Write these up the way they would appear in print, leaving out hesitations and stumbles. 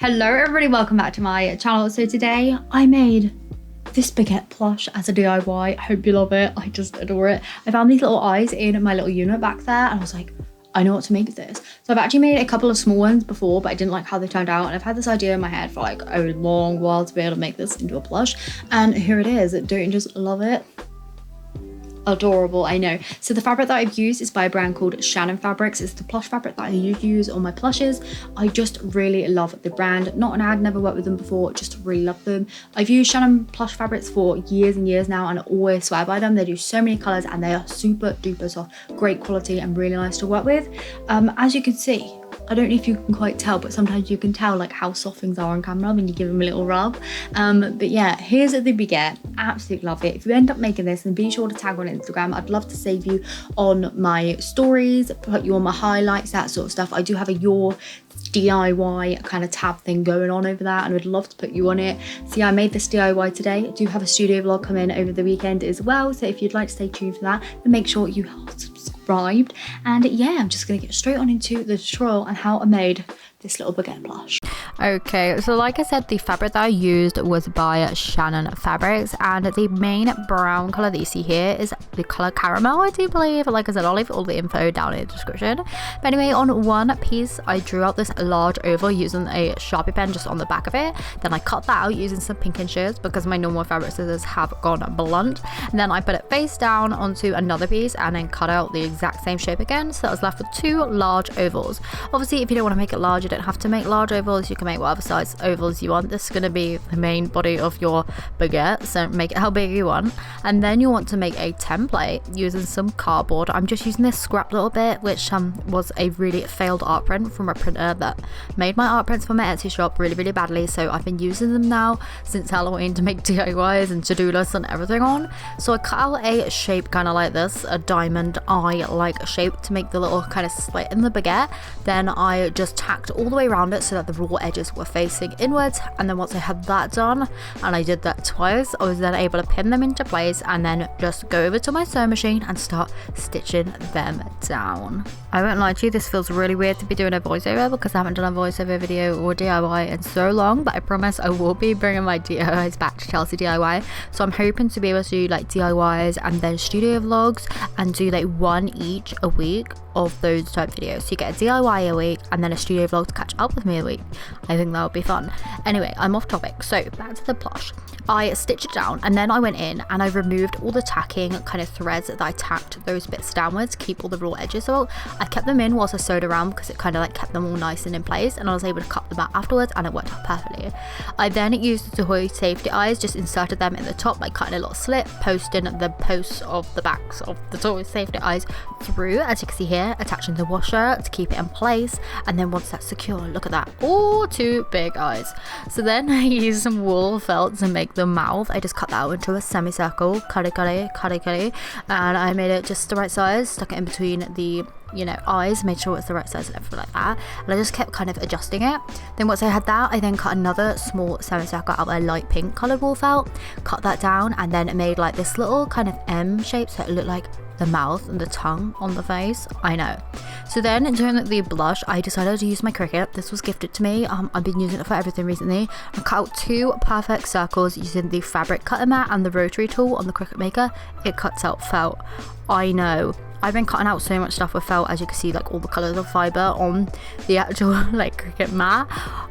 Hello everybody, welcome back to my channel. So today I made this baguette plush as a DIY. I hope you love it. I just adore it. I found these little eyes in my little unit back there and I was like, I know what to make with this. So I've actually made a couple of small ones before, but I didn't like how they turned out. And I've had this idea in my head for like a long while to be able to make this into a plush. And here it is. Don't you just love it? Adorable, I know. So the fabric that I've used is by a brand called Shannon fabrics. It's the plush fabric that I use on my plushes. I just really love the brand. Not an ad, never worked with them before, just really love them. I've used Shannon plush fabrics for years and years now and I always swear by them. They do so many colors and they are super duper soft, great quality and really nice to work with. As you can see, I don't know if you can quite tell, but sometimes you can tell like how soft things are on camera when you give them a little rub. But yeah, here's the baguette. Absolutely love it. If you end up making this, then be sure to tag on Instagram. I'd love to save you on my stories, put you on my highlights, that sort of stuff. I do have a your DIY kind of tab thing going on over there and I would love to put you on it. So yeah, I made this DIY today. I do have a studio vlog come in over the weekend as well. So if you'd like to stay tuned for that, then make sure you are subscribed. And yeah, I'm just gonna get straight on into the tutorial and how I made this little baguette plush. Okay, so like I said, the fabric that I used was by Shannon fabrics and the main brown color that you see here is the color caramel, I do believe. Like I said, I'll leave all the info down in the description. But anyway, on one piece I drew out this large oval using a Sharpie pen just on the back of it. Then I cut that out using some pinking shears because my normal fabric scissors have gone blunt. And then I put it face down onto another piece and then cut out the exact same shape again. So I was left with two large ovals. Obviously, if you don't want to make it large, you don't have to make large ovals. You can make whatever size ovals you want. This is going to be the main body of your baguette, so make it how big you want. And then you want to make a template using some cardboard. I'm just using this scrap little bit, which was a really failed art print from a printer that made my art prints for my Etsy shop really badly. So I've been using them now since Halloween to make DIYs and to-do lists and everything on. So I cut out a shape kind of like this, a diamond eye like shape to make the little kind of slit in the baguette. Then I just tacked all the way around it so that the raw edges were facing inwards. And then once I had that done, and I did that twice, I was then able to pin them into place and then just go over to my sewing machine and start stitching them down. I won't lie to you, this feels really weird to be doing a voiceover because I haven't done a voiceover video or DIY in so long, but I promise I will be bringing my DIYs back to Chelsea DIY. So I'm hoping to be able to do like DIYs and then studio vlogs and do like one each a week of those type videos. So you get a DIY a week and then a studio vlog to catch up with me a week. I think that would be fun. Anyway, I'm off topic. So back to the plush. I stitched it down and then I went in and I removed all the tacking kind of threads that I tacked those bits downwards to keep all the raw edges out. I kept them in whilst I sewed around because it kind of like kept them all nice and in place, and I was able to cut them out afterwards and it worked out perfectly. I then used the toy safety eyes, just inserted them in the top by cutting a little slit, posting the posts of the backs of the toy safety eyes through, as you can see here, attaching the washer to keep it in place. And then once that's secure, look at that, oh, two big eyes. So then I used some wool felt to make the mouth. I just cut that out into a semicircle, cut it, and I made it just the right size, stuck it in between the eyes, made sure it's the right size and everything like that, and I just kept kind of adjusting it. Then once I had that, I then cut another small semicircle out of a light pink coloured wool felt, cut that down, and then it made like this little kind of M shape so it looked like the mouth and the tongue on the face. I know. So then during the blush, I decided to use my Cricut. This was gifted to me. I've been using it for everything recently. I cut out two perfect circles using the fabric cutting mat and the rotary tool on the Cricut Maker. It cuts out felt. I know. I've been cutting out so much stuff with felt, as you can see, like all the colours of fibre on the actual like Cricut mat.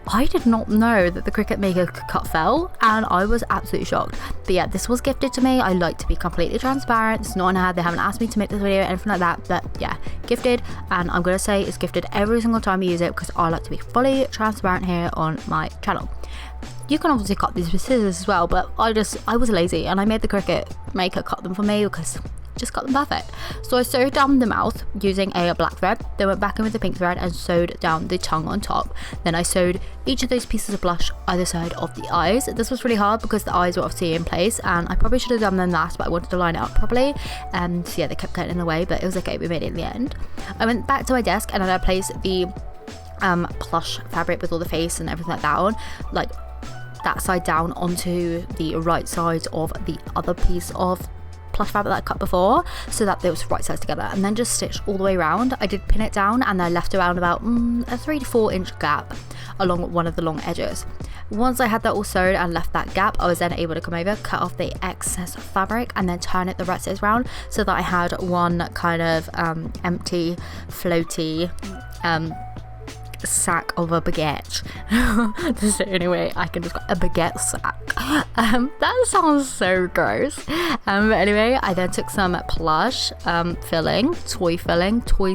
I did not know that the Cricut Maker could cut felt and I was absolutely shocked. But yeah, this was gifted to me. I like to be completely transparent. It's not an ad. They haven't asked me to make this video or anything like that, but yeah, gifted, and I'm gonna say it's gifted every single time I use it because I like to be fully transparent here on my channel. You can obviously cut these with scissors as well, but I was lazy and I made the Cricut Maker cut them for me because just got them perfect. So I sewed down the mouth using a black thread, then went back in with the pink thread and sewed down the tongue on top. Then I sewed each of those pieces of blush either side of the eyes. This was really hard because the eyes were obviously in place and I probably should have done them last, but I wanted to line it up properly, and so yeah, they kept getting in the way, but it was okay, we made it in the end. I went back to my desk and then I placed the plush fabric with all the face and everything like that on, like that side down onto the right side of the other piece of plush fabric that I cut before so that they was right sides together, and then just stitched all the way around. I did pin it down and I left around about a 3 to 4 inch gap along one of the long edges. Once I had that all sewed and left that gap, I was then able to come over, cut off the excess fabric and then turn it the right sides around so that I had one kind of empty floaty sack of a baguette. This is the only way I can describe a baguette sack. That sounds so gross. But anyway, I then took some plush filling, toy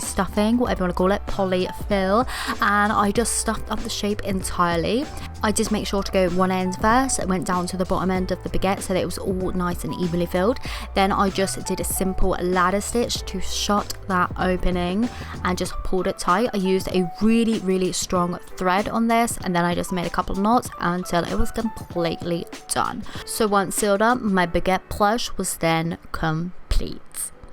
stuffing, whatever you want to call it, polyfill, and I just stuffed up the shape entirely. I just make sure to go one end first. It went down to the bottom end of the baguette so that it was all nice and evenly filled. Then I just did a simple ladder stitch to shut that opening and just pulled it tight. I used a really strong thread on this, and then I just made a couple of knots until it was completely done. So once sealed up, my baguette plush was then complete.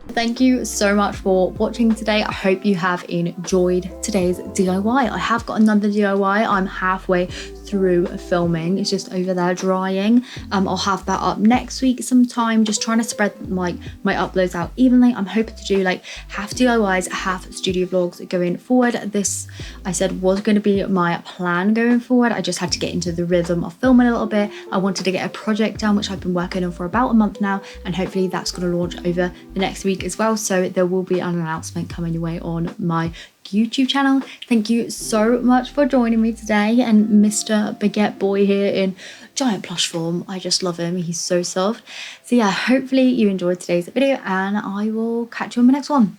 Thank you so much for watching today. I hope you have enjoyed today's DIY. I have got another DIY. I'm halfway through filming. It's just over there drying. I'll have that up next week sometime, just trying to spread my uploads out evenly. I'm hoping to do like half DIYs, half studio vlogs going forward. This, I said, was going to be my plan going forward. I just had to get into the rhythm of filming a little bit. I wanted to get a project done, which I've been working on for about a month now, and hopefully that's going to launch over the next week as well. So there will be an announcement coming your way on my YouTube channel. Thank you so much for joining me today, and Mr. Baguette Boy here in giant plush form. I just love him. He's so soft. So yeah, hopefully you enjoyed today's video, and I will catch you on the next one.